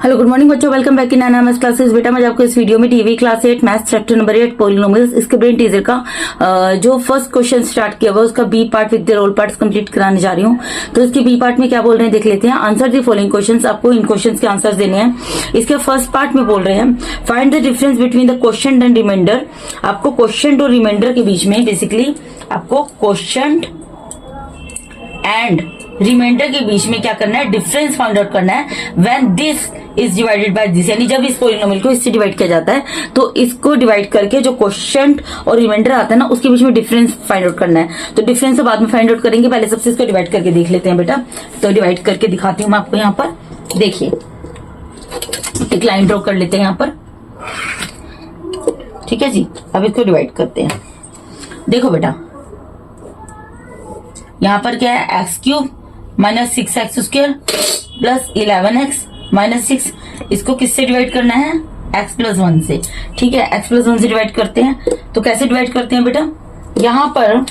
Hello good morning बच्चों, welcome back in NMS classes. बेटा मैं आपको इस वीडियो में TV class 8 maths chapter number 8 polynomials इसके ब्रेन टीजर का जो फर्स्ट क्वेश्चन स्टार्ट किया हुआ उसका B part with their all parts complete कराने जा रही हूँ। तो इसके बी पार्ट में क्या बोल रहे हैं देख लेते हैं। आंसर द फॉलोइंग क्वेश्चंस, आपको इन क्वेश्चंस के आंसर देने हैं। इसके फर्स्ट पार्ट में बोल रहे हैं find the difference between the question and remainder. आपको क्वेश्चन और रिमाइंडर के बीच में बेसिकली आपको क्वेश्चन एंड रिमाइंडर के बीच में क्या करना है, डिफरेंस फाइंड आउट करना है when this is divided by this, यानी जब इस पॉलिनोमियल को इससे डिवाइड किया जाता है तो इसको डिवाइड करके जो क्वोशिएंट और रिमाइंडर आता है ना उसके बीच में डिफरेंस फाइंड आउट करना है। तो डिफरेंस तो बाद में फाइंड आउट करेंगे, पहले सबसे इसको डिवाइड करके देख लेते हैं बेटा। तो डिवाइड करके दिखाती हूँ मैं आपको। यहाँ पर देखिए एक लाइन ड्रॉ कर लेते हैं यहाँ पर, ठीक है जी। अब इसको डिवाइड करते हैं। देखो बेटा यहाँ पर क्या है, x cube minus 6x square plus 11x minus 6, इसको किससे डिवाइड करना है, x प्लस 1 से। ठीक है, x प्लस 1 से डिवाइड करते हैं। तो कैसे डिवाइड करते हैं बेटा, यहाँ पर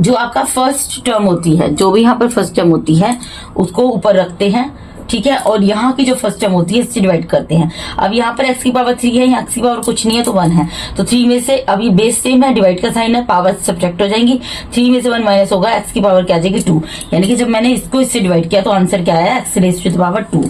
जो आपका फर्स्ट टर्म होती है, जो भी यहाँ पर फर्स्ट टर्म होती है उसको ऊपर रखते हैं, ठीक है। और यहाँ की जो फर्स्ट टर्म होती है इससे डिवाइड करते हैं। अब यहाँ पर x की पावर 3 है, यहाँ x की पावर कुछ नहीं है तो 1 है। तो 3 में से अभी बेस सेम है, डिवाइड का साइन है, पावर सब्ट्रैक्ट हो जाएंगी। 3 में से 1 माइनस होगा, x की पावर क्या आ जाएगी 2। यानी कि जब मैंने इसको इससे डिवाइड किया तो आंसर क्या आया, x raise to the power 2।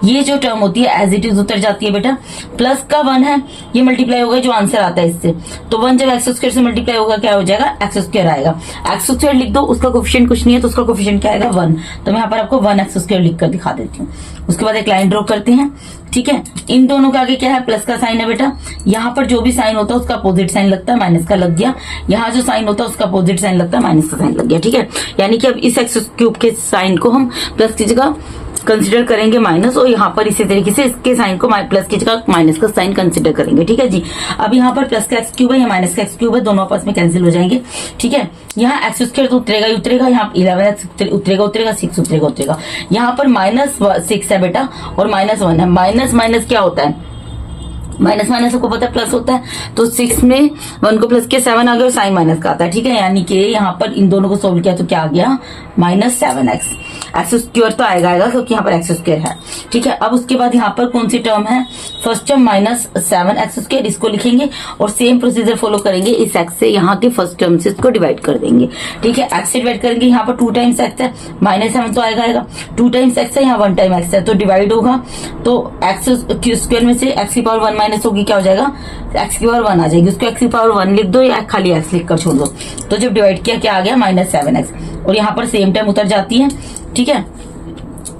ये जो टर्म होती है एज इट इज उतर जाती है बेटा। प्लस का 1 है, ये मल्टीप्लाई होगा जो आंसर आता है इससे। तो 1 जब x स्क्वायर से मल्टीप्लाई होगा क्या हो जाएगा, x स्क्वायर आएगा। x स्क्वायर लिख दो, उसका कोफिशिएंट कुछ नहीं है तो उसका कोफिशिएंट क्या आएगा 1। तो मैं यहाँ पर आपको 1x स्क्वायर लिख कर दिखा देती हूँ। उसके बाद एक लाइन ड्रॉ करते हैं, ठीक है। इन दोनों के आगे क्या है, प्लस का साइन है बेटा। यहाँ पर जो भी साइन होता है उसका अपोजिट साइन लगता है, माइनस का लग गया। यहाँ जो साइन होता है उसका अपोजिट साइन लगता है, माइनस का साइन लग गया, ठीक है। यानी कि अब इस एक्स क्यूब के साइन को हम प्लस की जगह कंसिडर करेंगे माइनस, और यहाँ पर इसी तरीके से इसके साइन को प्लस की जगह माइनस का साइन कंसिडर करेंगे, ठीक है जी। अब यहाँ पर प्लस का एक्स क्यूब है, यहाँ माइनस का एक्स क्यूब है, दोनों आपस में कैंसिल हो जाएंगे, ठीक है। यहाँ एक्स स्क्वायर तो उतरेगा ही उतरेगा, यहाँ 11x उतरेगा 6 उतरेगा। यहाँ पर माइनस 6 है बेटा और माइनस 1 है। माइनस माइनस क्या होता है, माइनस माइनस आपको पता है प्लस होता है। तो 6 में 1 को प्लस किया 7 आ गया और साइन माइनस का आता है, ठीक है। यानी कि यहाँ पर इन दोनों को सोल्व किया तो क्या आ गया, माइनस 7x। एक्स स्क्वायर तो आएगा क्योंकि यहाँ पर एक्स स्क्वायर है, ठीक है। अब उसके बाद यहाँ पर कौन सी टर्म है, first term minus 7x square, इसको लिखेंगे और सेम प्रोसीजर फॉलो करेंगे। इस एक्स से यहाँ के फर्स्ट टर्म से इसको डिवाइड कर देंगे, ठीक है। एक्स से डिवाइड करेंगे, यहाँ पर 2 टाइम्स एक्स है, माइनस 7 तो आएगा 2 टाइम्स एक्स है, यहाँ 1 टाइम एक्स है तो डिवाइड होगा। तो एक्स स्क्वायर में से एक्स की पावर 1 माइनस होगी, क्या हो जाएगा, एक्स की पावर 1 आ जाएगी। उसको एक्स की पावर 1 लिख दो या खाली एक्स लिख कर छोड़ दो। तो जब डिवाइड किया क्या आ गया, माइनस 7x, और यहाँ पर सेम टर्म उतर जाती है, ठीक है।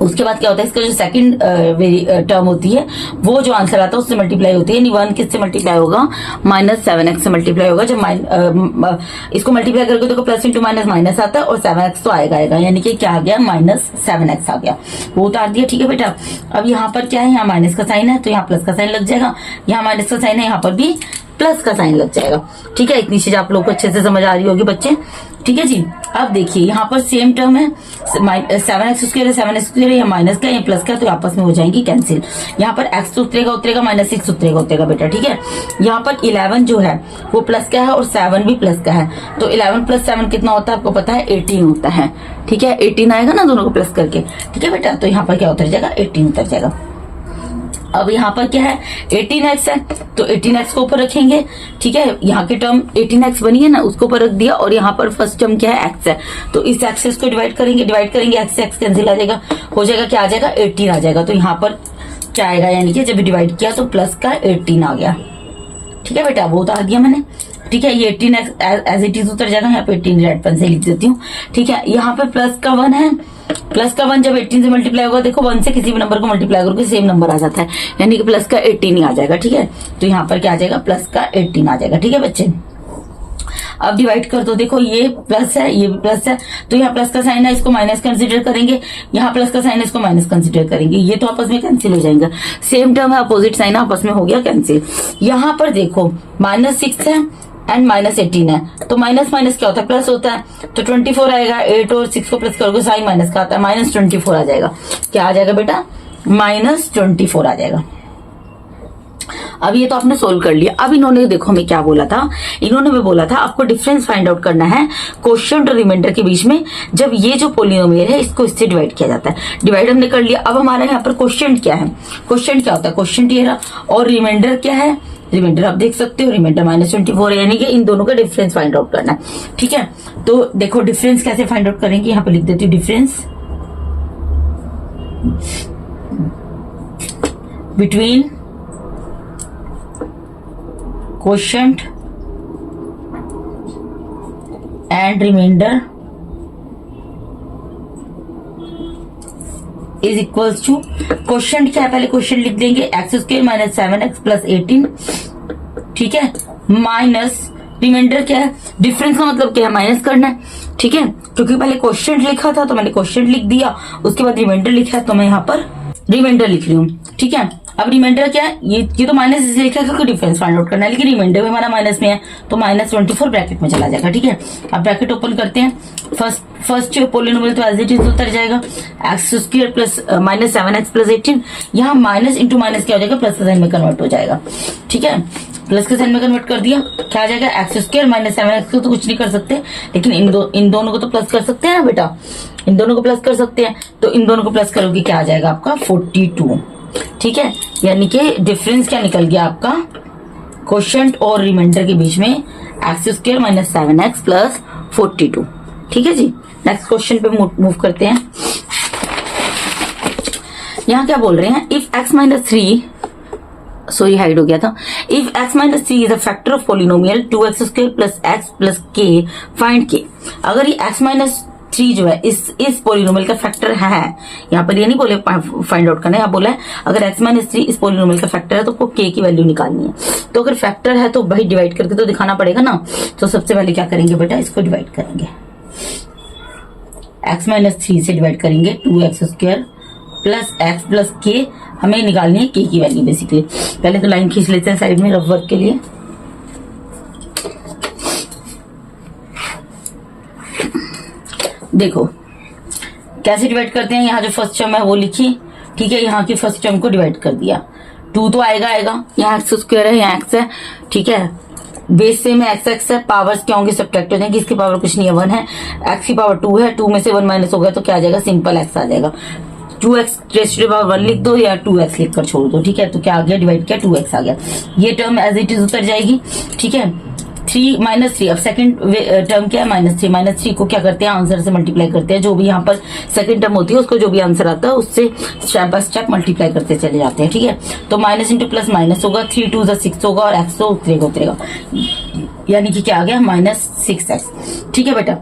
उसके बाद क्या होता है, इसका जो सेकंड टर्म होती है वो जो आंसर आता है उससे मल्टीप्लाई होती है। यानी 1 किससे मल्टीप्लाई होगा, माइनस 7x से मल्टीप्लाई होगा। जब इसको मल्टीप्लाई करके देखो प्लस इंटू माइनस माइनस आता है और 7x तो आएगा। यानी कि क्या आ गया, माइनस 7x आ गया, वो उतार दिया, ठीक है बेटा। अब यहाँ पर क्या है, यहाँ माइनस का साइन है तो यहाँ प्लस का साइन लग जाएगा, यहाँ माइनस का साइन है यहाँ पर भी प्लस का साइन लग जाएगा, ठीक है। इतनी चीज आप लोग को अच्छे से समझ आ रही होगी बच्चे, ठीक है जी। अब देखिए यहाँ पर सेम टर्म है, 7x स्क्वायर है, 7x स्क्वायर है, या माइनस का या प्लस का, तो आपस में हो जाएंगी कैंसिल। यहाँ पर x तो उतरेगा माइनस 6 उतरेगा बेटा, ठीक है। यहाँ पर 11 जो है वो प्लस का है और 7 भी प्लस का है। तो 11 प्लस 7 कितना होता है आपको पता है, 18 होता है, ठीक है। 18 आएगा ना दोनों को प्लस करके, ठीक है बेटा। तो यहाँ पर क्या उतर जाएगा, 18 उतर जाएगा। अब यहाँ पर क्या है, 18x है तो 18x को ऊपर रखेंगे, ठीक है। यहाँ की टर्म 18x बनी है ना, उसको ऊपर रख दिया। और यहाँ पर फर्स्ट टर्म क्या है, x है, तो इस एक्सेस को डिवाइड करेंगे x से x कैंसिल आ जाएगा, हो जाएगा क्या आ जाएगा, 18 आ जाएगा। तो यहाँ पर क्या आएगा, यानी कि जब डिवाइड किया तो प्लस का 18 आ गया, ठीक है बेटा, वो उतार दिया मैंने, ठीक है। ये 18 एज इट इज उतर जाएगा, यहाँ पे 18 रेड पेन से लिख देती हूँ, ठीक है। यहाँ पे प्लस का 1 है, प्लस का 1 जब 18 से मल्टीप्लाई होगा, देखो 1 से किसी भी नंबर को मल्टीप्लाई करोगे सेम नंबर आ जाता है, यानी कि प्लस का 18 ही आ जाएगा, ठीक है। तो यहाँ पर क्या आ जाएगा, प्लस का 18 आ जाएगा, ठीक है बच्चे। अब डिवाइड कर दो, देखो ये प्लस है ये भी प्लस है, तो यहाँ प्लस का साइन है, इसको माइनस कंसिडर करेंगे, यहाँ प्लस का साइन है, इसको माइनस कंसिडर करेंगे, ये तो आपस में कैंसिल हो जाएंगे। सेम टर्म है, अपोजिट साइन है, आपस में हो गया कैंसिल। यहाँ पर देखो माइनस 6 है एंड माइनस 18 है, तो माइनस माइनस क्या होता है, प्लस होता है, तो 24 आएगा। 8 और 6 को प्लस करोगे साइन माइनस का आता है, माइनस 24 आ जाएगा। क्या आ जाएगा बेटा, माइनस 24 आ जाएगा। अब ये तो आपने सोल्व कर लिया। अब इन्होंने देखो हमें क्या बोला था, इन्होंने भी बोला था आपको डिफरेंस फाइंड आउट करना है क्वोशिएंट और रिमाइंडर के बीच में, जब ये जो पोलिनोमियल है इसको इससे डिवाइड किया जाता है। डिवाइड हमने कर लिया। अब हमारा यहाँ पर क्वोशिएंट क्या है, क्वोशिएंट क्या होता है, क्वोशिएंट ये रहा, और रिमाइंडर क्या है, रिमाइंडर आप देख सकते हो, रिमाइंडर -24 है, यानी कि इन दोनों का डिफरेंस फाइंड आउट करना है। ठीक है, तो देखो डिफरेंस कैसे फाइंड आउट करेंगे, यहाँ पे लिख देती हूँ difference between quotient and remainder is equals to, quotient क्या है पहले क्वोशिएंट लिख देंगे, x² - 7x + 18, ठीक है, माइनस रिमाइंडर क्या है, डिफरेंस का मतलब क्या है, माइनस करना है। ठीक है, क्योंकि पहले क्वोशिएंट लिखा था तो मैंने क्वोशिएंट लिख दिया, उसके बाद रिमाइंडर लिखा है तो मैं यहाँ पर रिमाइंडर लिख रही हूँ। ठीक है, अब रिमाइंडर क्या है, ये तो माइनस इसलिए लिखा है क्योंकि डिफरेंस फाइंड आउट करना है, लेकिन रिमाइंडर भी हमारा माइनस में है तो -24 ब्रैकेट में चला जाएगा। ठीक है, अब ब्रैकेट ओपन करते हैं, फर्स्ट पोलिनोमियल तो एज इट इज उतर जाएगा, x² + -7x + 18, यहाँ माइनस इंटू माइनस क्या हो जाएगा, प्लस के साइन में कन्वर्ट हो जाएगा। ठीक है, प्लस के साइन में कन्वर्ट कर दिया, क्या आ जाएगा, x² - 7x को तो कुछ नहीं कर सकते, लेकिन इन दोनों को तो प्लस कर सकते हैं ना बेटा, इन दोनों को प्लस कर सकते हैं, तो इन दोनों को प्लस करोगे क्या आ जाएगा आपका 42। ठीक है, यानी कि डिफरेंस क्या निकल गया आपका, क्वोशिएंट और रिमाइंडर के बीच में x² - 7x + 42। ठीक है जी, नेक्स्ट क्वेश्चन पे मूव करते हैं। यहाँ क्या बोल रहे हैं, इफ x - 3, सॉरी हाइड हो गया था, if x - 3 is a factor of polynomial 2x² + x + k, find k। अगर ये x - 3 जो है इस पोलिनोमियल का फैक्टर है, यहाँ पर ये नहीं बोले फाइंड आउट करना है, यहाँ बोला है अगर x - 3 इस पोलिनोमियल का फैक्टर है तो आपको k की वैल्यू निकालनी है। तो अगर फैक्टर है तो भाई डिवाइड करके तो दिखाना पड़ेगा ना, तो सबसे पहले क्या करेंगे बेटा, इसको डिवाइड करेंगे, x - 3 से डिवाइड करेंगे 2x² + x + k, हमें निकालनी है k की वैल्यू बेसिकली। पहले तो लाइन खींच लेते हैं साइड में रफ वर्क के लिए। देखो कैसे डिवाइड करते हैं, यहाँ जो फर्स्ट टर्म है वो लिखी, ठीक है, यहाँ की फर्स्ट टर्म को डिवाइड कर दिया, 2 तो आएगा, यहाँ x² है, यहाँ x है, ठीक है, बेस सेम है, x है, पावर्स क्या होंगे, सब्ट्रैक्ट हो जाएंगे, इसकी पावर कुछ नहीं है 1 है, x की पावर 2 है, 2 में से 1 माइनस हो गया तो क्या आ जाएगा, सिंपल x आ जाएगा, 2x⁻1 लिख दो या 2x लिख कर छोड़ दो। ठीक है, तो क्या आ गया, डिवाइड किया 2x आ गया, ये टर्म एज इट इज उतर जाएगी। ठीक है, 3 - 3, अब सेकंड टर्म क्या है, -3 को क्या करते हैं, आंसर से मल्टीप्लाई करते हैं, जो भी यहाँ पर सेकंड टर्म होती है उसको जो भी आंसर आता है उससे स्टेप बाय स्टेप मल्टीप्लाई करते चले जाते हैं। ठीक है, तो माइनस इंटू प्लस माइनस होगा, 3 2 6 होगा और x तो उतरेगा, यानी कि क्या आ गया, -6x। ठीक है बेटा,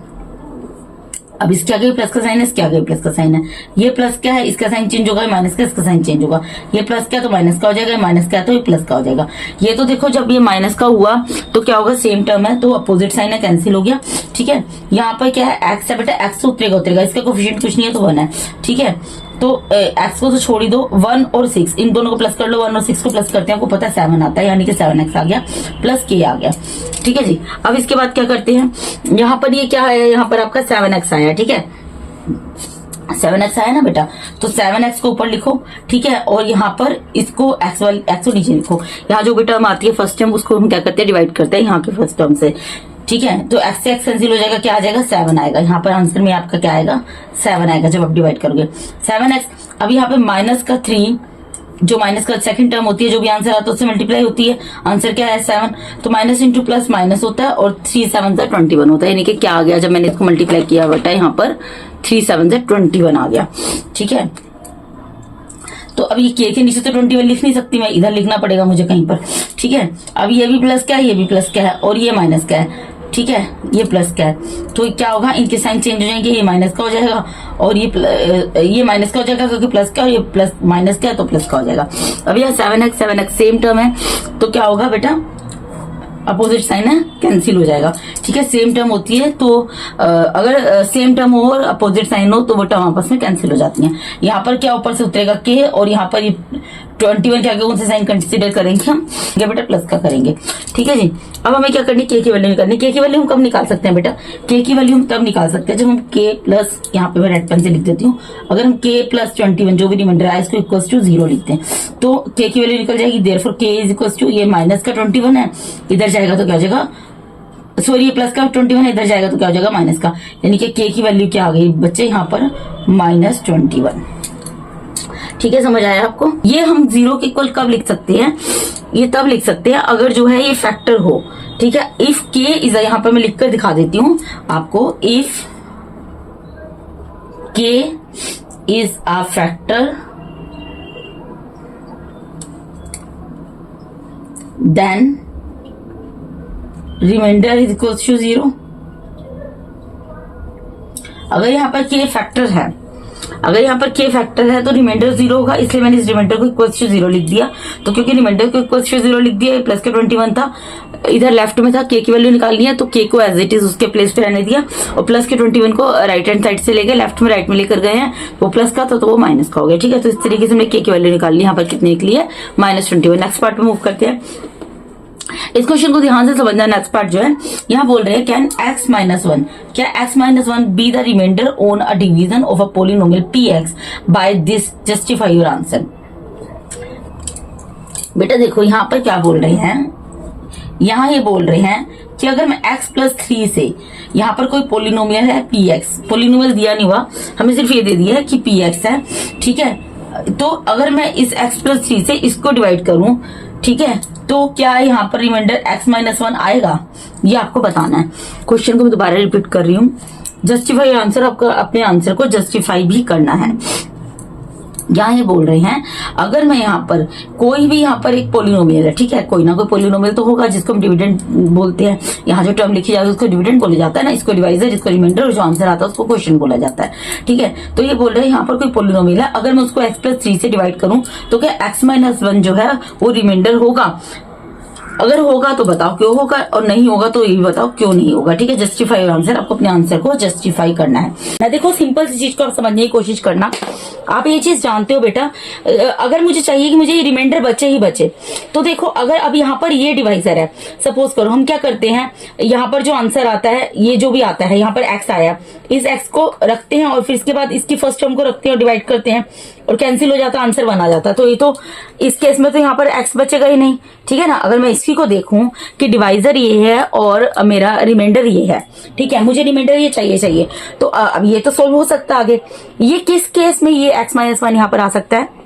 अब इसके आगे प्लस का साइन है, इसके आगे प्लस का साइन है, ये प्लस क्या है, इसका साइन चेंज होगा, माइनस का इसका साइन चेंज होगा, ये प्लस क्या तो माइनस का हो जाएगा, माइनस क्या तो ये प्लस का हो जाएगा। ये तो देखो जब ये माइनस का हुआ तो क्या होगा, सेम टर्म है तो अपोजिट साइन है, कैंसिल हो गया। ठीक है, यहाँ पर क्या है, एक्स है बेटा, एक्स उतरेगा, इसका कोफिशिएंट कुछ नहीं है तो 1 है। ठीक है, तो x को तो छोड़ ही दो, 1 और 6 इन दोनों को प्लस कर लो, 1 और 6 को प्लस करते हैं, आपको पता है 7 आता है, यानी कि 7x आ गया प्लस k आ गया। ठीक है जी, अब इसके बाद क्या करते हैं, यहाँ पर ये क्या है, यहाँ पर आपका 7x आया। ठीक है, 7x आया ना बेटा, तो 7x को ऊपर लिखो। ठीक है, और यहाँ पर इसको x को नीचे लिखो। यहाँ जो भी टर्म आती है फर्स्ट टर्म उसको हम क्या करते हैं, डिवाइड करते हैं यहाँ के फर्स्ट टर्म से। ठीक है, तो x से x कैंसिल हो जाएगा, क्या आ जाएगा, 7 आएगा। यहाँ पर आंसर में आपका क्या आएगा, 7 आएगा जब आप डिवाइड करोगे 7x। अब यहाँ पे माइनस का 3, जो माइनस का सेकंड टर्म होती है, जो भी आंसर आता है उससे मल्टीप्लाई होती है, आंसर क्या है 7, तो माइनस इंटू प्लस माइनस होता है और 3 7 से 21 होता है, यानी कि क्या आ गया, जब मैंने इसको मल्टीप्लाई किया बेटा यहाँ पर 3 7 से 21 आ गया। ठीक है, तो अब ये के नीचे तो 21 लिख नहीं सकती मैं, इधर लिखना पड़ेगा मुझे कहीं पर। ठीक है, अब ये भी प्लस क्या है, ये भी प्लस क्या है और ये माइनस क्या है। ठीक है, ये प्लस क्या है, तो क्या होगा, इनके साइन चेंज हो जाएंगे, ये माइनस का हो जाएगा और ये माइनस का हो जाएगा क्योंकि प्लस का, और ये प्लस माइनस क्या है तो प्लस का हो जाएगा। अब यह 7x सेम टर्म है तो क्या होगा बेटा, अपोजिट साइन है, कैंसिल हो जाएगा। ठीक है, सेम टर्म होती है तो अगर सेम टर्म हो और अपोजिट साइन हो तो वो टर्म आपस में कैंसिल हो जाती है। यहाँ पर क्या ऊपर से उतरेगा के और यहाँ पर 21 के आगे कौन सा साइन कंसिडर करेंगे हम? ये बेटा प्लस का करेंगे। ठीक है जी। अब हमें क्या करनी है? के की वैल्यू निकालनी। के की वैल्यू हम कब निकाल सकते हैं बेटा? के की वैल्यू हम तब निकाल सकते हैं जब हम के प्लस, यहाँ पे मैं रेड पेन से लिख देती हूँ, अगर हम के प्लस 21 जो भी रिमाइंडर आया इसको इक्वल टू 0 लिखते हैं तो के की वैल्यू निकल जाएगी। देयरफॉर के इज इक्वल टू, ये माइनस का 21 है, इधर जाएगा तो क्या हो जाएगा, सॉरी ये प्लस का 21 इधर जाएगा तो क्या हो जाएगा, माइनस का, यानी कि के की वैल्यू क्या आ गई बच्चे यहाँ पर -21। ठीक है, समझ आया आपको? ये हम 0 के इक्वल कब लिख सकते हैं? ये तब लिख सकते हैं अगर जो है ये फैक्टर हो। ठीक है, इफ के इज, यहाँ पर मैं लिखकर दिखा देती हूँ आपको, if K is a factor then remainder is equal to 0। अगर यहाँ पर के फैक्टर है, अगर यहाँ पर के फैक्टर है तो रिमाइंडर 0 होगा, इसलिए मैंने इस रिमाइंडर को इक्वल टू 0 लिख दिया। तो क्योंकि रिमाइंडर को इक्वल टू 0 लिख दिया, प्लस का 21 था, इधर लेफ्ट में था, के की वैल्यू निकालनी है तो के को एज इट इज उसके प्लेस पे रहने दिया और प्लस के 21 को राइट हैंड साइड से लेके लेफ्ट में राइट में लेकर गए हैं, वो प्लस का था तो वो माइनस का हो गया। ठीक है, तो इस तरीके से हमने के की वैल्यू निकाल ली। यहाँ पर कितने निकली है? -21। नेक्स्ट पार्ट में मूव करते हैं। इस क्वेश्चन को ध्यान से समझना। नेक्स्ट पार्ट जो है यहाँ बोल रहे हैं, कैन x-1, क्या x-1 be the remainder on a division of a polynomial px by this, justify your answer. बेटा देखो यहाँ पर क्या बोल रहे हैं, यहाँ ये बोल रहे हैं कि अगर मैं x+3 से, यहाँ पर कोई पोलिनोमियल है px, पोलिनोमियल दिया नहीं हुआ, हमें सिर्फ ये दे दिया है कि px है। ठीक है, तो अगर मैं इस x+3 से इसको डिवाइड करूं, ठीक है, तो क्या यहाँ पर रिमाइंडर x-1 आएगा? ये आपको बताना है। क्वेश्चन को मैं दोबारा रिपीट कर रही हूँ। जस्टिफाई आंसर, आपको अपने आंसर को जस्टिफाई भी करना है। यहाँ ये बोल रहे हैं अगर मैं यहाँ पर कोई भी, यहाँ पर एक पोलिनोमियल है, ठीक है, कोई ना कोई पोलिनोमियल तो होगा जिसको हम डिविडेंड बोलते हैं। यहाँ जो टर्म लिखी जाती है उसको डिविडेंड बोला जाता है ना, इसको डिवाइजर, इसको रिमाइंडर, और जो आंसर आता है उसको क्वेश्चन बोला जाता है। ठीक है, तो ये बोल रहे हैं यहाँ पर कोई पोलिनोमियल है, अगर मैं उसको x+3 से डिवाइड करूं तो क्या x-1 जो है वो रिमाइंडर होगा? अगर होगा तो बताओ क्यों होगा, और नहीं होगा तो ये भी बताओ क्यों नहीं होगा। ठीक है, जस्टिफाई योर आंसर, आपको अपने आंसर को जस्टिफाई करना है ना। देखो सिंपल सी चीज को आप समझने की कोशिश करना। आप ये चीज जानते हो बेटा, अगर मुझे चाहिए कि मुझे ये रिमाइंडर बचे ही बचे, तो देखो अगर अब यहाँ पर ये डिवाइजर है, सपोज करो हम क्या करते हैं, यहाँ पर जो आंसर आता है, ये जो भी आता है, यहाँ पर x आया, इस x को रखते हैं और फिर इसके बाद इसकी फर्स्ट टर्म को रखते हैं और डिवाइड करते हैं और कैंसिल हो जाता है, आंसर बना जाता है। तो ये तो इस केस में तो यहाँ पर x बचेगा ही नहीं। ठीक है ना, अगर मैं इसी को देखूं कि डिवाइजर ये है और मेरा रिमाइंडर ये है, ठीक है, मुझे रिमाइंडर ये चाहिए, तो अब ये तो सोल्व हो सकता है आगे। ये किस केस में ये x-1 यहाँ पर आ सकता है?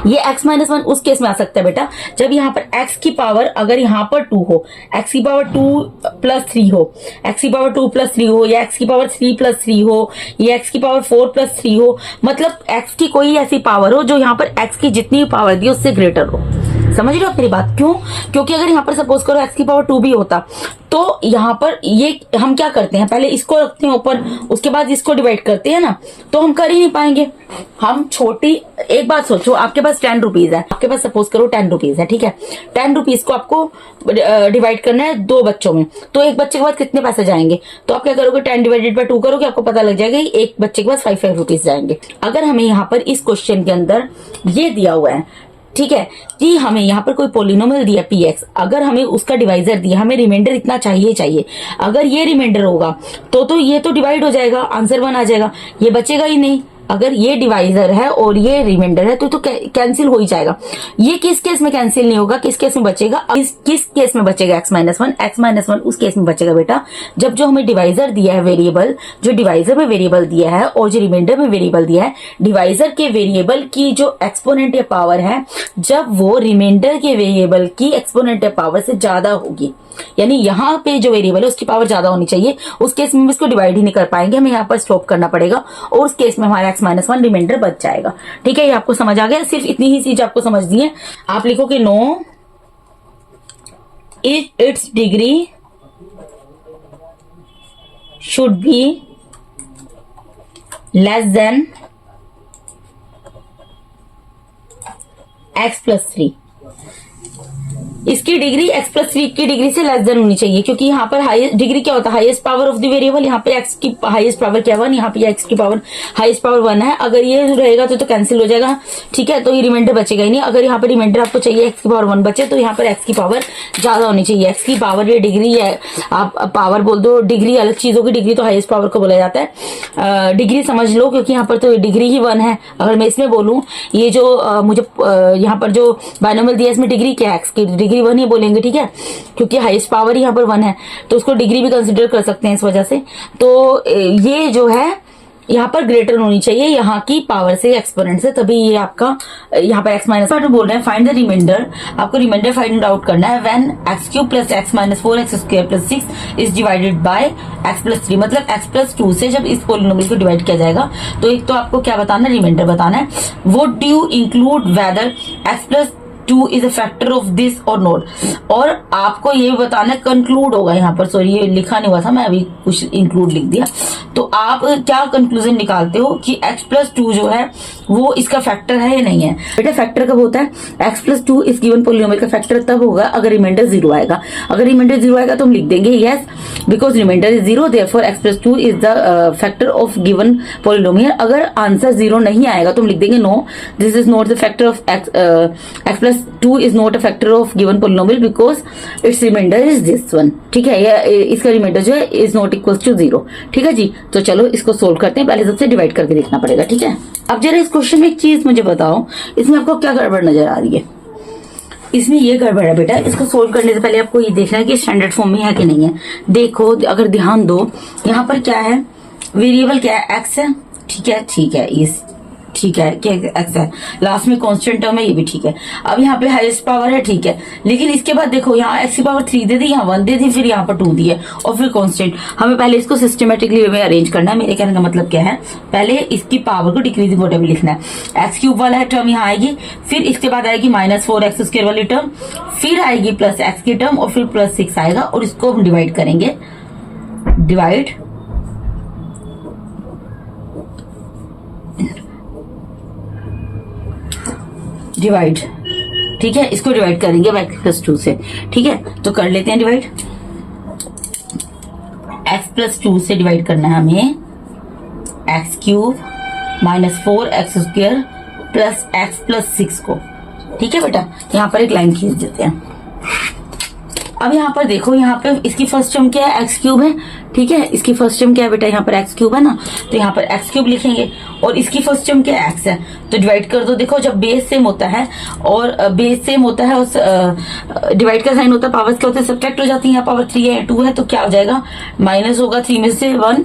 ये x-1 उस केस में आ सकता है बेटा जब यहाँ पर x की पावर अगर यहाँ पर 2 हो, x की पावर 2+3 हो, x की पावर 2+3 हो, या x की पावर 3+3 हो, या x की पावर 4+3 हो, मतलब x की कोई ऐसी पावर हो जो यहाँ पर x की जितनी पावर दी उससे ग्रेटर हो। समझ रहे हो मेरी बात? क्यों? क्योंकि अगर यहाँ पर सपोज करो x की पावर 2 भी होता तो यहाँ पर ये हम क्या करते हैं, पहले इसको रखते हैं ऊपर, उसके बाद इसको डिवाइड करते हैं ना, तो हम कर ही नहीं पाएंगे। हम छोटी, एक बात सोचो, आपके पास 10 रुपीज है, आपके पास सपोज करो 10 रुपीज है, ठीक है, 10 रुपीज को आपको डिवाइड करना है 2 बच्चों में, तो एक बच्चे के पास कितने पैसे जाएंगे? तो आप क्या करोगे, 10 डिवाइडेड बाय 2 करोगे, आपको पता लग जाएगा एक बच्चे के पास 5 रुपीज जाएंगे। अगर हमें यहाँ पर इस क्वेश्चन के अंदर ये दिया हुआ है, ठीक है, कि हमें यहाँ पर कोई पोलिनोमियल दिया px, अगर हमें उसका डिवाइजर दिया, हमें रिमाइंडर इतना चाहिए, अगर ये रिमाइंडर होगा तो ये तो डिवाइड हो जाएगा, आंसर 1 आ जाएगा, ये बचेगा ही नहीं। अगर ये डिवाइजर है और ये रिमाइंडर है तो कैंसिल हो ही जाएगा। ये किस केस में कैंसिल नहीं होगा, किस केस में बचेगा? किस केस में बचेगा x-1 उस केस में बचेगा बेटा जब जो हमें डिवाइजर दिया है वेरिएबल, जो डिवाइजर में वेरिएबल दिया है और जो रिमाइंडर में वेरिएबल दिया है, डिवाइजर के वेरिएबल की जो एक्सपोनेंट या पावर है जब वो रिमाइंडर के वेरिएबल की एक्सपोनेंट या पावर से ज्यादा होगी, यानी यहाँ पे जो वेरिएबल है उसकी पावर ज्यादा होनी चाहिए, उस केस में हम इसको डिवाइड ही नहीं कर पाएंगे, हमें यहाँ पर स्टॉप करना पड़ेगा और उस केस में हमारा x-1 रिमाइंडर बच जाएगा। ठीक है, ये आपको समझ आ गया? सिर्फ इतनी ही चीज आपको समझनी है। आप लिखोगे no its degree should be less than x+3। इसकी डिग्री x प्लस 3 की डिग्री से लेस देन होनी चाहिए, क्योंकि यहाँ पर हाईएस्ट डिग्री क्या होता है, highest power of the variable. यहाँ पे x की हाईएस्ट पावर क्या 1, यहाँ पे x की पावर हाईएस्ट पावर 1 है। अगर ये रहेगा तो कैंसिल हो जाएगा, ठीक है, तो ये रिमाइंडर बचेगा ही नहीं। अगर यहाँ पे रिमाइंडर आपको चाहिए x की पावर 1 बचे, तो यहाँ पर x की पावर ज्यादा होनी चाहिए। x की पावर ये डिग्री है, आप पावर बोल दो, डिग्री अलग चीजों की डिग्री तो हाईएस्ट पावर को बोला जाता है। डिग्री समझ लो, क्योंकि यहाँ पर तो डिग्री ही 1 है। अगर मैं इसमें बोलूं, ये जो मुझे यहाँ पर जो बाइनोमियल दिया है इसमें डिग्री क्या है, x की डिग्री 1 ही बोलेंगे, ठीक है, क्योंकि हाईएस्ट पावर यहाँ पर 1 है, तो उसको डिग्री भी कंसिडर कर सकते हैं इस वजह से। तो ये जो है यहाँ पर ग्रेटर होनी चाहिए यहाँ की पावर से, एक्सपोनेंट से, तभी ये आपका यहाँ पर x माइनस बोल रहे हैं। फाइंड द रिमाइंडर, आपको रिमाइंडर फाइंड आउट करना है when x cube plus x minus 4x square plus 6 is divided by x plus 3, मतलब x प्लस 2 से जब इस पोलिनोमियल को डिवाइड किया जाएगा। तो एक तो आपको क्या बताना है, रिमाइंडर बताना है। Would you include whether x plus 2 is a factor of this और नॉट, और आपको ये बताना है, कंक्लूड होगा यहाँ पर, सॉरी ये लिखा नहीं हुआ था, मैं अभी कुछ इंक्लूड लिख दिया। तो आप क्या कंक्लूजन निकालते हो कि x प्लस 2 जो है वो इसका फैक्टर है या नहीं है। बेटा फैक्टर कब होता है, x प्लस 2 इस गिवन पोलिनोमियल का फैक्टर तब होगा अगर रिमाइंडर 0 आएगा। अगर रिमाइंडर 0 आएगा तो हम लिख देंगे yes, because remainder is 0 therefore x plus 2 is the factor of given polynomial. अगर आंसर 0 नहीं आएगा तो हम लिख देंगे no, this is not the factor of x plus 2 is not a factor of given polynomial because its remainder is this one, ठीक है, या इसका रिमाइंडर जो है इज नॉट इक्वल टू 0, ठीक है जी। तो चलो इसको सोल्व करते हैं, पहले सबसे डिवाइड करके देखना पड़ेगा, ठीक है। अब जरा इस क्वेश्चन में एक चीज मुझे बताओ, इसमें आपको क्या गड़बड़ नजर आ रही है। इसमें ये गड़बड़ है बेटा, इसको सोल्व करने से पहले आपको ये देखना है कि स्टैंडर्ड फॉर्म में है कि नहीं है। देखो अगर ध्यान दो, यहाँ पर क्या है, वेरिएबल क्या है, x है, ठीक है, ठीक है, इस ठीक है, क्या x है, लास्ट में कांस्टेंट टर्म है, ये भी ठीक है। अब यहाँ पे हाईएस्ट पावर है, ठीक है, लेकिन इसके बाद देखो यहाँ x की पावर 3 दे दी, यहाँ 1 दे दी, फिर यहाँ पर 2 दी है और फिर कांस्टेंट। हमें पहले इसको सिस्टमेटिकली वे में अरेंज करना है। मेरे कहने का मतलब क्या है, पहले इसकी पावर को डिक्रीजिंग ऑर्डर में लिखना है। x क्यूब वाला टर्म यहाँ आएगी, फिर इसके बाद आएगी -4x स्क्वायर वाली टर्म, फिर आएगी प्लस x की टर्म और फिर प्लस 6 आएगा, और इसको हम डिवाइड करेंगे, डिवाइड, ठीक है, इसको डिवाइड करेंगे x प्लस 2 से, ठीक है। तो कर लेते हैं डिवाइड, x प्लस 2 से डिवाइड करना है हमें x cube -4x square plus x plus 6 को, ठीक है बेटा। यहाँ पर एक लाइन खींच देते हैं। अब यहाँ पर देखो, यहाँ पे इसकी फर्स्ट टर्म क्या है, x क्यूब है, ठीक है, इसकी फर्स्ट टर्म क्या है बेटा, यहाँ पर x क्यूब है ना, तो यहाँ पर x क्यूब लिखेंगे, और इसकी फर्स्ट टर्म क्या है, x है, तो डिवाइड कर दो। देखो जब बेस सेम होता है और बेस सेम होता है, उस डिवाइड का साइन होता है, पावर्स क्या होते हैं, सब्ट्रैक्ट हो जाती है। यहाँ पावर 3 है, 2 है, तो क्या हो जाएगा, माइनस होगा 3 में से 1,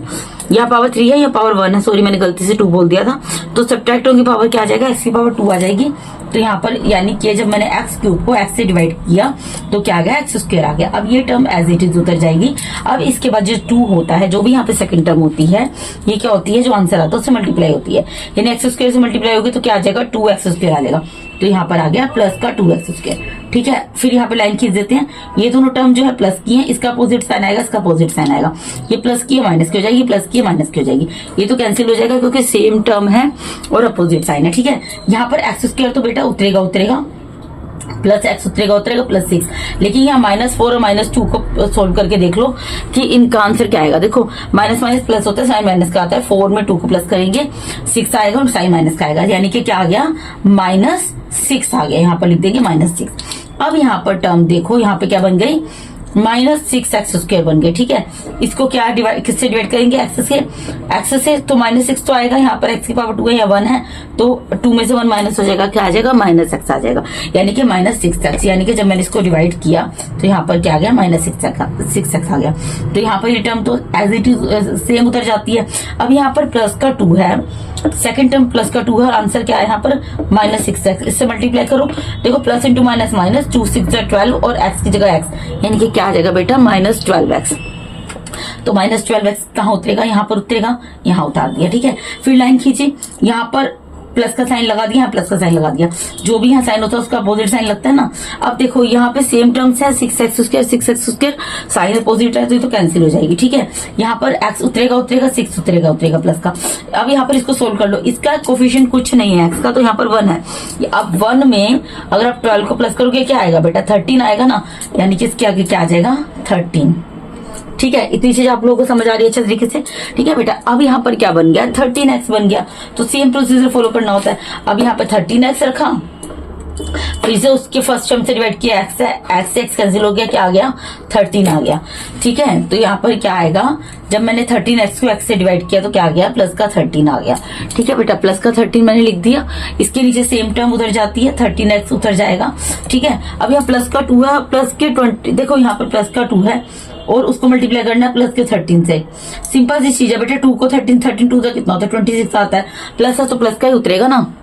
यहाँ पावर 3 है, यहाँ पावर 1 है, सॉरी मैंने गलती से 2 बोल दिया था, तो सब्ट्रैक्ट होगी पावर क्या आ जाएगा, x की पावर 2 आ जाएगी। तो यहाँ पर यानी कि जब मैंने x क्यूब को x से डिवाइड किया तो क्या आ गया, x स्क्वायर आ गया। अब ये टर्म एज इट इज उतर जाएगी। अब इसके बाद जो 2 होता है, जो भी यहाँ पे सेकंड टर्म होती है, ये क्या होती है, जो आंसर आता है उससे मल्टीप्लाई होती है, यानी x स्क्वायर से मल्टीप्लाई होगी तो क्या आ जाएगा, 2x स्क्वायर आ जाएगा। तो यहाँ पर आ गया प्लस का 2x स्क्वायर, ठीक है। फिर यहाँ पे लाइन खींच देते हैं, ये दोनों टर्म जो है प्लस की है, इसका अपोजिट साइन आएगा, इसका अपोजिट साइन आएगा, ये प्लस की है माइनस की हो जाएगी, प्लस की है माइनस की हो जाएगी, ये तो कैंसिल हो जाएगा क्योंकि सेम टर्म है और अपोजिट साइन है, ठीक है। यहाँ पर x स्क्वायर तो बेटा उतरेगा, प्लस x उतरेगा प्लस 6, लेकिन यहाँ -4 और -2 को सोल्व करके देख लो कि इनका आंसर क्या आएगा। देखो माइनस माइनस प्लस होता है, साइन माइनस का आता है, 4 में 2 को प्लस करेंगे 6 आएगा और साइन माइनस का आएगा, यानी कि क्या आ गया, -6 आ गया। यहाँ पर लिख देंगे -6। अब यहाँ पर टर्म देखो, यहाँ पे क्या बन गई, -6x स्क्वायर बन गए, ठीक है। इसको क्या डिवाइड, किससे डिवाइड करेंगे, x से, तो -6 तो आएगा, यहाँ पर x की पावर 2 है या 1 है, तो 2 में से 1 माइनस हो जाएगा, क्या आ जाएगा, -x आ जाएगा, यानी कि -6x, यानी कि जब मैंने इसको डिवाइड किया तो यहाँ पर क्या आ गया, -6x आ गया। तो यहाँ पर ये टर्म तो एज इट इज सेम उतर जाती है। अब यहाँ पर प्लस का 2 है, सेकंड टर्म प्लस का 2 है, आंसर क्या है यहाँ पर -6x, इससे मल्टीप्लाई करो, देखो प्लस इंटू माइनस माइनस, 2 6 12 और x की जगह x, यानी कि क्या आ जाएगा बेटा, -12x। तो -12x कहाँ उतरेगा, यहाँ पर उतरेगा, यहाँ उतार दिया, ठीक है। फिर लाइन खींची, यहाँ पर प्लस का साइन लगा दिया, प्लस का साइन लगा दिया, जो भी यहाँ साइन होता है उसका अपोजिट साइन लगता है ना। अब देखो यहाँ पे सेम टर्म्स है 6x², 6x², साइन अपोजिट है तो ये तो कैंसिल हो जाएगी, ठीक है। यहाँ पर x उतरेगा उतरेगा, 6 उतरेगा उतरेगा प्लस का। अब यहाँ पर इसको सोल्व कर लो, इसका कोफिशिएंट कुछ नहीं है x का, तो यहाँ पर 1 है। अब 1 में अगर आप 12 को प्लस करोगे क्या आएगा बेटा, 13 आएगा ना, यानी कि इसके आगे क्या आ जाएगा 13, ठीक है। इतनी चीज आप लोगों को समझ आ रही है अच्छे तरीके से, ठीक है बेटा। अब यहाँ पर क्या बन गया, 13x बन गया, तो सेम प्रोसीजर फॉलो करना होता है। अब यहाँ पे 13x रखा, फिर से उसके फर्स्ट टर्म से डिवाइड किया, x है, x से x कैंसिल हो गया, क्या आ गया 13 आ गया, ठीक है। तो यहाँ पर क्या आएगा, जब मैंने 13x को x से डिवाइड किया तो क्या आ गया, प्लस का 13 आ गया, ठीक है बेटा। प्लस का 13 मैंने लिख दिया, इसके नीचे सेम टर्म उधर जाती है, 13x उधर जाएगा, ठीक है। अब यहाँ प्लस का 2 है, प्लस के 20, देखो यहाँ पर प्लस का 2 है और उसको मल्टीप्लाई करना है प्लस के 13 से, सिंपल सी चीज है बेटा। 2 को 13 2 का कितना होता है 26 आता है, प्लस है तो प्लस का ही उतरेगा ना,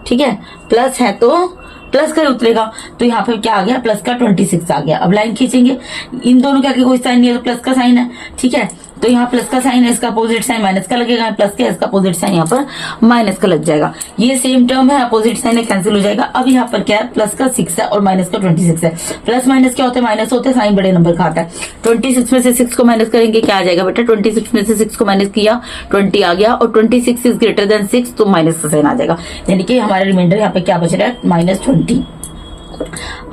ठीक है, प्लस है तो प्लस का ही उतरेगा। तो यहाँ पे क्या आ गया, प्लस का 26 आ गया। अब लाइन खींचेंगे, इन दोनों के आगे कोई साइन नहीं है तो प्लस का साइन है, ठीक है। तो यहाँ प्लस का साइन है, इसका अपोजिट साइन माइनस का लगेगा, प्लस का इसका अपोजिट साइन यहाँ पर माइनस का लग जाएगा। ये सेम टर्म है, अपोजिट साइन है, कैंसिल हो जाएगा। अब यहाँ पर क्या है, प्लस का 6 है और माइनस का 26 है। प्लस माइनस क्या होता है, माइनस होते हैं, साइन बड़े नंबर का आता है। 26 में से 6 को माइनस करेंगे, क्या आ जाएगा बेटा, 26 में से 6 को माइनस किया 20 आ गया, और 26 इज ग्रेटर देन 6 तो माइनस का साइन आ जाएगा, यानी कि हमारा रिमाइंडर यहाँ पे क्या बच रहा है, -20।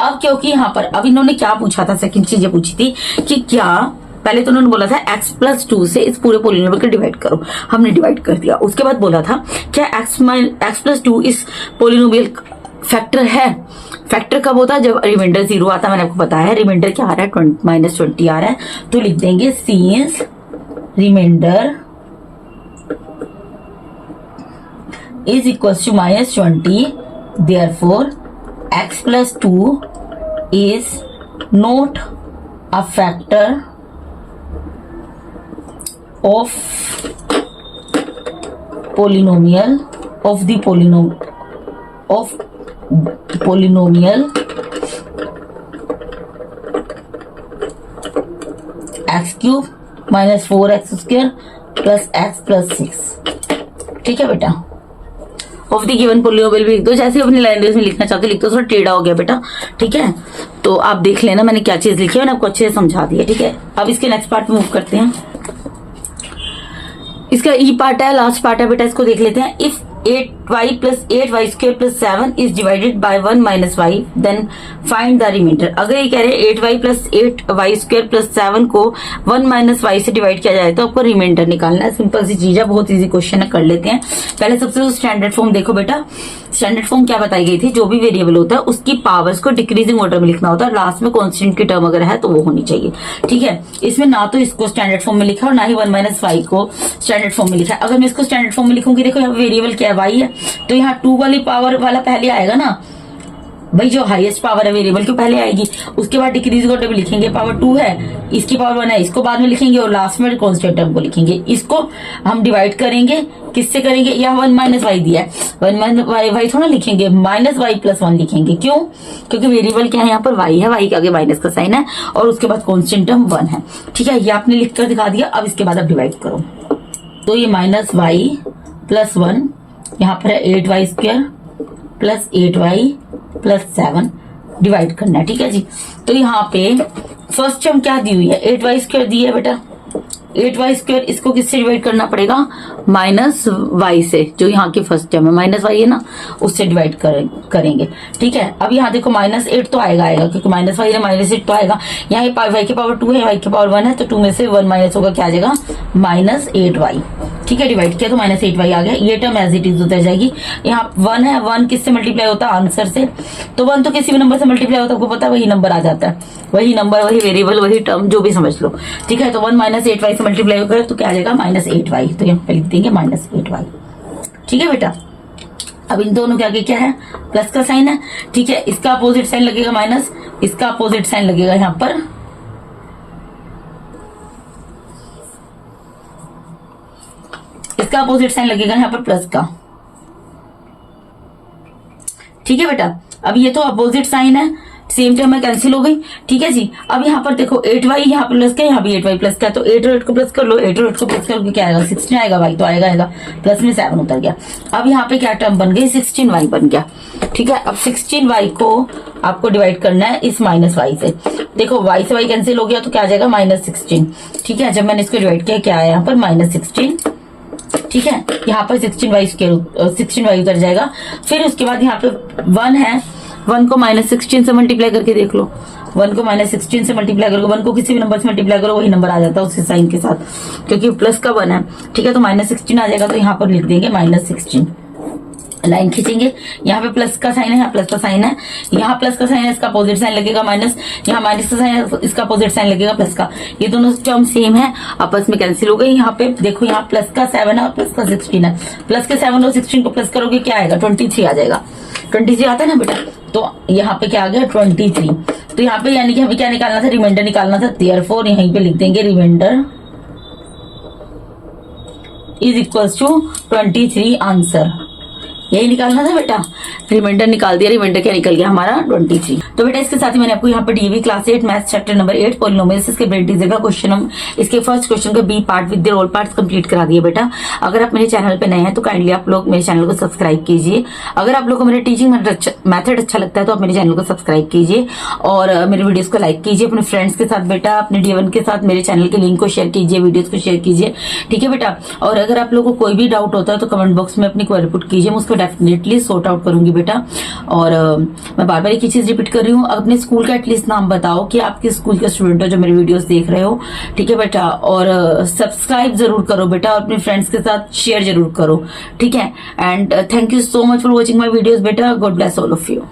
अब क्योंकि यहाँ पर अब इन्होंने क्या पूछा था, सेकंड चीज ये पूछी थी कि क्या, पहले तो उन्होंने बोला था x+2 से इस पूरे पोलिनोमियल को डिवाइड करो, हमने डिवाइड कर दिया। उसके बाद बोला था क्या x+2 इस पोलिनोमियल फैक्टर है। फैक्टर कब होता है, जब रिमाइंडर 0 आता है, मैंने आपको बताया है। रिमाइंडर क्या आ रहा है, -20 आ रहा है, तो लिख देंगे since remainder is equal to -20 therefore x+2 is not a factor of polynomial of the polynomial x³ -4x² plus x plus 6, ठीक है बेटा। ऑफ द गिवन पोलिनोमियल भी लिख दो, जैसे अपनी लैंग्वेज में लिखना चाहते लिख दो, थोड़ा टेढ़ा हो गया बेटा, ठीक है। तो आप देख लेना मैंने क्या चीज लिखी है, मैंने आपको अच्छे से समझा दिया, ठीक है। अब इसके नेक्स्ट पार्ट में मूव करते हैं। इसका ई पार्ट है, लास्ट पार्ट है बेटा, इसको देख लेते हैं। If 8y plus 8y² plus 7 is divided by 1 minus y, then find the remainder। अगर ये कह रहे हैं 8y plus 8y² plus 7 को 1 minus y से डिवाइड किया जाए तो आपको रिमाइंडर निकालना है। सिंपल सी चीज है, बहुत इजी क्वेश्चन है, कर लेते हैं। पहले सबसे तो स्टैंडर्ड फॉर्म देखो बेटा, स्टैंडर्ड फॉर्म क्या बताई गई थी, जो भी वेरिएबल होता है उसकी पावर्स को डिक्रीजिंग ऑर्डर में लिखना होता है, लास्ट में कांस्टेंट की टर्म अगर है तो वो होनी चाहिए, ठीक है। इसमें ना तो इसको स्टैंडर्ड फॉर्म में लिखा और ना ही 1 माइनस y को स्टैंडर्ड फॉर्म में लिखा है। अगर मैं इसको स्टैंडर्ड फॉर्म में लिखूंगी, देखो यहाँ वेरिएबल क्या है, y है, तो यहाँ 2 वाली पावर वाला पहले आएगा ना भाई, जो हाईएस्ट पावर है वेरिएबल की पहले आएगी, उसके बाद डिक्रीजिंग ऑर्डर में लिखेंगे, पावर 2 है, इसकी पावर 1 है, इसको बाद में लिखेंगे और लास्ट में कांस्टेंट टर्म को लिखेंगे। इसको हम डिवाइड करेंगे, किससे करेंगे, यहाँ 1 माइनस वाई दिया है, 1 माइनस वाई थोड़ा लिखेंगे, -y+1 लिखेंगे। क्यों, क्योंकि वेरिएबल क्या है, यहाँ पर y है, y के आगे माइनस का साइन है और उसके बाद कांस्टेंट टर्म 1 है, ठीक है। ये आपने लिख कर दिखा दिया। अब इसके बाद आप डिवाइड करो, तो ये -y+1 यहाँ पर है 8y² plus 8y plus 7 divide करना है, ठीक है जी। तो यहाँ पे फर्स्ट टर्म क्या दी हुई है, 8y² दी है बेटा, 8y², इसको किससे डिवाइड करना पड़ेगा, -y से, जो यहाँ की फर्स्ट टर्म है -y है ना, उससे डिवाइड करेंगे, ठीक है। अब यहाँ देखो -8 तो आएगा क्योंकि -y है, -8 तो आएगा। यहाँ y की पावर 2 है, y की पावर 1 है, तो 2 में से 1 माइनस होगा, क्या आ जाएगा -8y, ठीक है। डिवाइड किया तो -8y आ गया, ये टर्म एज इट इज उतर जाएगी। यहाँ 1 है, 1 किससे मल्टीप्लाई होता है, आंसर से, तो 1 तो किसी भी नंबर से मल्टीप्लाई होता है, आपको पता है, वही नंबर आ जाता है, वही नंबर, वही वेरिएबल, वही टर्म, जो भी समझ लो, ठीक है। तो 1 -8y से मल्टीप्लाई होगा तो क्या आ जाएगा, -8y, तो यहाँ पे लिख देंगे -8y, ठीक है बेटा। अब इन दोनों के आगे क्या है, प्लस का साइन है, ठीक है। इसका अपोजिट साइन लगेगा माइनस, इसका अपोजिट साइन लगेगा यहाँ पर इसका अपोजिट साइन लगेगा यहाँ पर प्लस का, ठीक है बेटा। अब ये तो अपोजिट साइन है, सेम टर्म में कैंसिल हो गई। ठीक है जी, अब यहाँ पर देखो 8y यहाँ पर प्लस का, यहाँ भी 8y प्लस का, तो 8 और 8 को प्लस कर लो, 8 और 8 को प्लस करके क्या आएगा 16 आएगा, y तो आएगा प्लस में 7 उतर गया। अब यहाँ पे क्या टर्म बन गई 16y बन गया। ठीक है, अब 16y को आपको डिवाइड करना है इस माइनस y से। देखो y से y कैंसिल हो गया तो क्या आ जाएगा -16। ठीक है, जब मैंने इसको डिवाइड किया क्या आया यहाँ पर -16। ठीक है, यहाँ पर 16y उतर जाएगा। फिर उसके बाद यहाँ पे 1 है, 1 को -16 से मल्टीप्लाई करके देख लो, 1 को -16 से मल्टीप्लाई करो, 1 को किसी भी नंबर से मल्टीप्लाई करो वही नंबर आ जाता है उसके साइन के साथ, क्योंकि प्लस का 1 है। ठीक है, तो -16 आ जाएगा, तो यहाँ पर लिख देंगे -16, लाइन खींचेंगे, यहाँ पे प्लस का साइन है, यहाँ प्लस का साइन है, यहाँ प्लस का साइन है, इसका अपोजिट साइन लगेगा माइनस, यहाँ माइनस का साइन है, इसका अपोजिट साइन लगेगा प्लस का। ये दोनों टर्म सेम है, आपस में कैंसिल हो गई। यहाँ पे देखो, यहाँ प्लस का 7 है और प्लस का 16 है, प्लस के 7 और 16 को प्लस करोगे क्या आएगा 23 आ जाएगा। 23 आता है ना बेटा, तो यहाँ पे क्या आ गया 23। तो यहाँ पे यानी कि हमें क्या निकालना था, रिमाइंडर निकालना था। देयरफॉर यहीं पे लिख देंगे remainder is equals to 23 answer, यही निकालना था बेटा। रिमाइंडर निकाल दिया, रिमाइंडर क्या निकल गया हमारा 23। तो बेटा इसके साथ ही मैंने आपको यहाँ पे DV class 8 math chapter number 8 polynomials इसके ब्रेन टीजर का क्वेश्चन, हम इसके फर्स्ट क्वेश्चन का B part with their all parts complete करा दिए बेटा। अगर आप मेरे चैनल पे नए हैं तो काइंडली आप लोग मेरे चैनल को सब्सक्राइब कीजिए। अगर आप लोग को मेरा टीचिंग मेथड अच्छा लगता है तो आप मेरे चैनल को सब्सक्राइब कीजिए और मेरे वीडियोस को लाइक कीजिए अपने फ्रेंड्स के साथ बेटा, अपने D1 के साथ मेरे चैनल के लिंक को शेयर कीजिए, वीडियोस को शेयर कीजिए। ठीक है बेटा, और अगर आप लोगों को कोई भी डाउट होता है तो कमेंट बॉक्स में अपनी क्वेरी पुट कीजिए, मैं उसको डेफिनेटली सॉर्ट आउट करूंगी बेटा। और मैं बार बार एक ही चीज रिपीट कर रही हूँ, अपने स्कूल का एटलीस्ट नाम बताओ कि आप किस स्कूल के स्टूडेंट हो जो मेरे वीडियोस देख रहे हो। ठीक है बेटा, और सब्सक्राइब जरूर करो बेटा और अपने फ्रेंड्स के साथ शेयर जरूर करो। ठीक है, and thank you so much for watching my videos बेटा। God bless all of you.